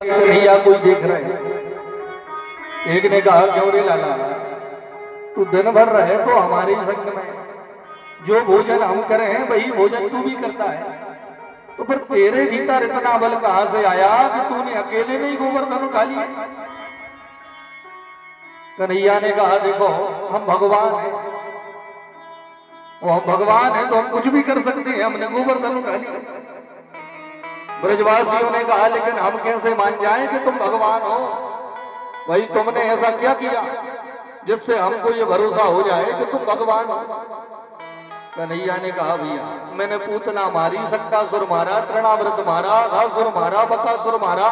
कन्हैया कोई देख रहा है। एक ने कहा क्यों रे लाला, तू दिन भर रहे तो हमारे ही संग में, जो भोजन हम करे हैं वही भोजन तू भी करता है, तो फिर तेरे भीतर इतना बल कहां से आया कि तूने अकेले नहीं गोवर्धन उठा लिया। कन्हैया ने कहा देखो हम भगवान हैं, वो हम भगवान हैं तो हम कुछ भी कर सकते हैं, हमने गोवर्धन उठा लिया। ब्रजवासियों ने कहा लेकिन हम कैसे मान जाएं कि तुम भगवान हो, भाई तुमने ऐसा क्या किया जिससे हमको ये भरोसा हो जाए कि तुम भगवान हो। कन्हैया ने कहा भैया मैंने पूतना मारी, सक्कासुर मारा, तृणाव्रत मारा, घासुर मारा, बकासुर मारा,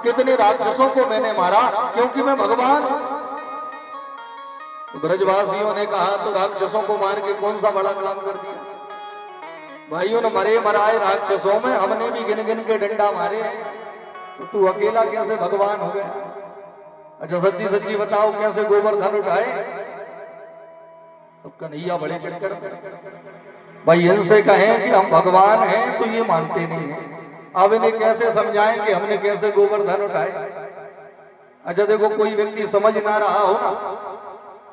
कितने राक्षसों को मैंने मारा क्योंकि मैं भगवान हूं। ब्रजवासियों ने कहा तो राक्षसों को मार के कौन सा बड़ा काम कर दिया भाई, उन मरे मराए राक्षसों में हमने भी गिन गिन के डंडा मारे हैं, तो तू अकेला कैसे भगवान हो गया। अच्छा सच्ची सच्ची बताओ कैसे गोवर्धन उठाए। तो कन्हैया बड़े चक्कर भाई, इनसे कहें कि हम भगवान हैं तो ये मानते नहीं है, अब इन्हें कैसे समझाएं कि हमने कैसे गोवर्धन उठाए। अच्छा देखो कोई व्यक्ति समझ ना रहा हो ना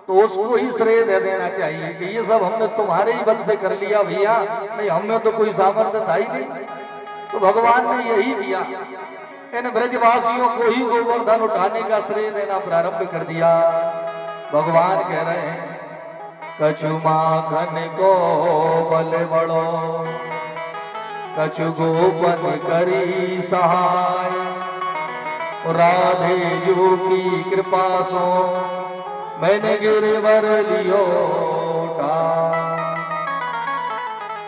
तो उसको ही श्रेय दे देना चाहिए कि ये सब हमने तुम्हारे ही बल से कर लिया भैया, नहीं हमें तो कोई सामर्थ्य था ही नहीं, तो भगवान ने यही किया, इन ब्रजवासियों को ही गोवर्धन उठाने का श्रेय देना प्रारंभ कर दिया। भगवान कह रहे हैं कछु माखन को बल बड़ो, कछु गोपन करी सहाय, राधे जो की कृपा सो मैंने गिरवर लियो उठा।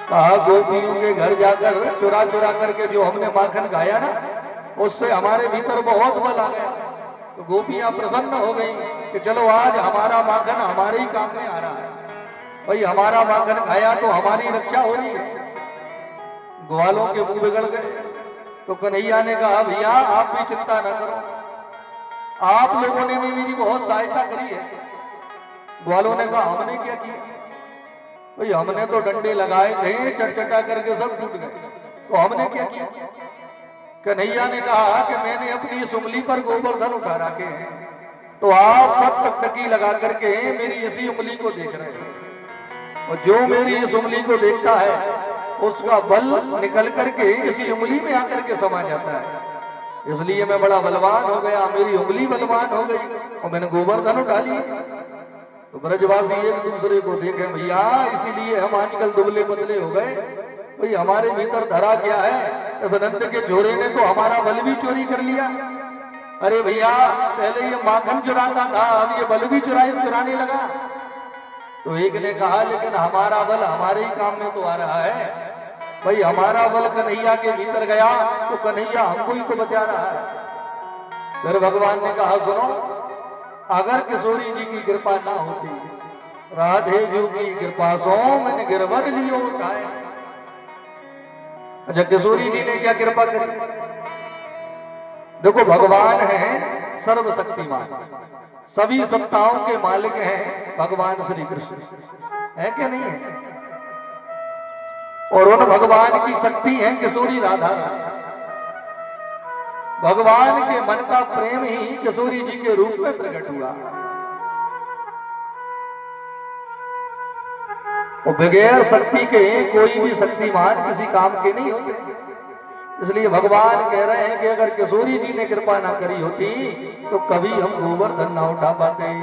कहा गोपियों के घर जाकर चुरा चुरा करके जो हमने माखन खाया ना उससे हमारे भीतर बहुत बल आ गया, तो गोपियां प्रसन्न हो गई कि चलो आज हमारा माखन हमारे ही काम में आ रहा है, भाई हमारा माखन खाया तो हमारी रक्षा हो रही है। ग्वालों के मुंह बिगड़ गए, तो कन्हैया ने कहा भैया आप भी चिंता न करो, आप लोगों ने भी मेरी बहुत सहायता करी है। ग्वालों ने कहा हमने क्या किया भाई, हमने तो डंडे लगाए थे चटचटा करके सब छूट गए, तो हमने क्या किया। कन्हैया ने कहा कि मैंने अपनी इस उंगली पर गोवर्धन उठा रखे हैं, तो आप सब टकटकी लगा करके मेरी इसी उंगली को देख रहे हैं, और जो मेरी इस उंगली को देखता है उसका बल निकल करके इसी उंगली में आकर के समा जाता है, इसलिए मैं बड़ा बलवान हो गया, मेरी उंगली बलवान हो गई और मैंने गोवर्धन उठा लिया। तो ब्रजवासी एक दूसरे को देखे भैया इसीलिए हम आजकल दुबले पतले हो गए, भाई हमारे भीतर धरा क्या है, इस नंद के छोरे ने तो हमारा बल भी चोरी कर लिया। अरे भैया पहले ये माखन चुराता था, अब ये बल भी चुराने लगा। तो एक ने कहा लेकिन हमारा बल हमारे ही काम में तो आ रहा है, भाई हमारा बल कन्हैया के भीतर गया तो कन्हैया हमको ही तो बचा रहा है। फिर भगवान ने कहा सुनो, अगर किशोरी जी की कृपा ना होती, राधे जी की कृपा सो मैंने गिरवर लियो उठाए। अच्छा किशोरी जी ने क्या कृपा करी। देखो भगवान है सर्वशक्तिमान, सभी सत्ताओं के मालिक हैं भगवान श्री कृष्ण, है क्या नहीं है, और उन भगवान की शक्ति है किशोरी राधा। भगवान के मन का प्रेम ही किशोरी जी के रूप में प्रकट हुआ, और बगैर शक्ति के कोई भी शक्तिमान किसी काम के नहीं होते। इसलिए भगवान कह रहे हैं कि अगर किशोरी जी ने कृपा ना करी होती तो कभी हम गोवर्धन ना उठा पाते।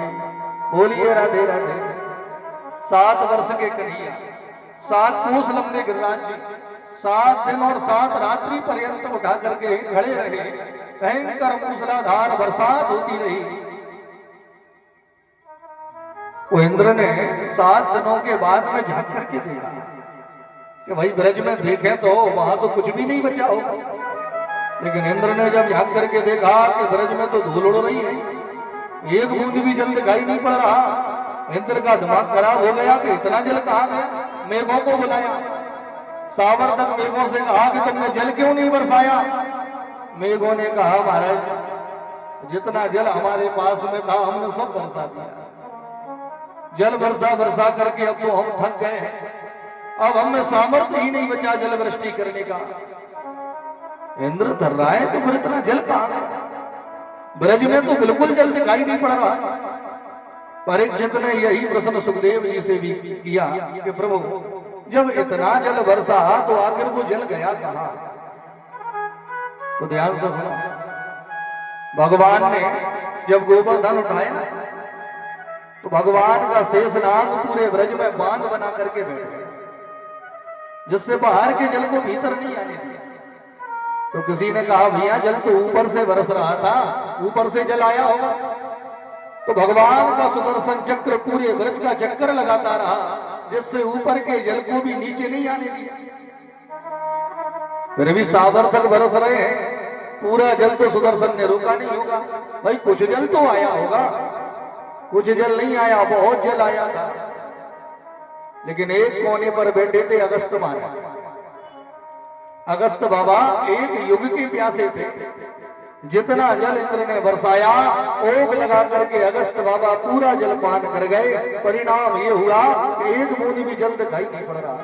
बोलिए राधे राधे। 7 वर्ष के कन्हैया 7 कोस लंबे गिरिराज जी 7 दिन और 7 रात्रि पर्यंत उठा करके खड़े रहे, भयंकर मूसलाधार बरसात होती रही। वो इंद्र ने 7 दिनों के बाद में झांक करके देखा कि भाई ब्रज में देखें तो वहां तो कुछ भी नहीं बचा होगा, लेकिन इंद्र ने जब झांक करके देखा कि ब्रज में तो धूल उड़ रही है, एक बूंद भी जल दिखाई नहीं पड़ रहा। इंद्र का दिमाग खराब हो गया कि इतना जल कहां गया। मेघों को बुलाया, सावर्धक मेघों से कहा कि तुमने जल क्यों नहीं बरसाया। मेघों ने कहा महाराज जितना जल हमारे पास में था हमने सब बरसा दिया, जल बरसा बरसा करके अब तो हम थक गए हैं, अब हमें सामर्थ्य ही नहीं बचा जल वृष्टि करने का। इंद्र धर रहा है तो फिर इतना जल कहां है। ब्रज में तो बिल्कुल जल दिखाई नहीं पड़ रहा। परीक्षित ने यही प्रश्न सुखदेव जी से भी किया कि प्रभु जब इतना जल बरसा तो आखिर वो जल गया कहां? तो ध्यान से सुनो, भगवान ने जब गोवर्धन उठाए ना तो भगवान का शेषनाग पूरे ब्रज में बांध बना करके बैठ गए, जिससे बाहर के जल को भीतर नहीं आने दिया। तो किसी ने कहा भैया जल तो ऊपर से बरस रहा था, ऊपर से जल आया होगा। तो भगवान का सुदर्शन चक्र पूरे ब्रज का चक्कर लगाता रहा, जिससे ऊपर के जल को भी नीचे नहीं आने दिया। फिर भी सागर तक बरस रहे हैं, पूरा जल तो सुदर्शन ने रोका नहीं होगा। भाई कुछ जल तो आया होगा, कुछ जल नहीं आया, बहुत जल आया था। लेकिन एक कोने पर बैठे थे अगस्त महाराज। अगस्त बाबा एक युग के प्यासे थे। जितना जल इंद्र ने बरसाया, ओग लगा करके अगस्त बाबा पूरा जल पान कर गए। परिणाम ये हुआ कि एक बूंद भी जल दिखाई नहीं पड़ रहा।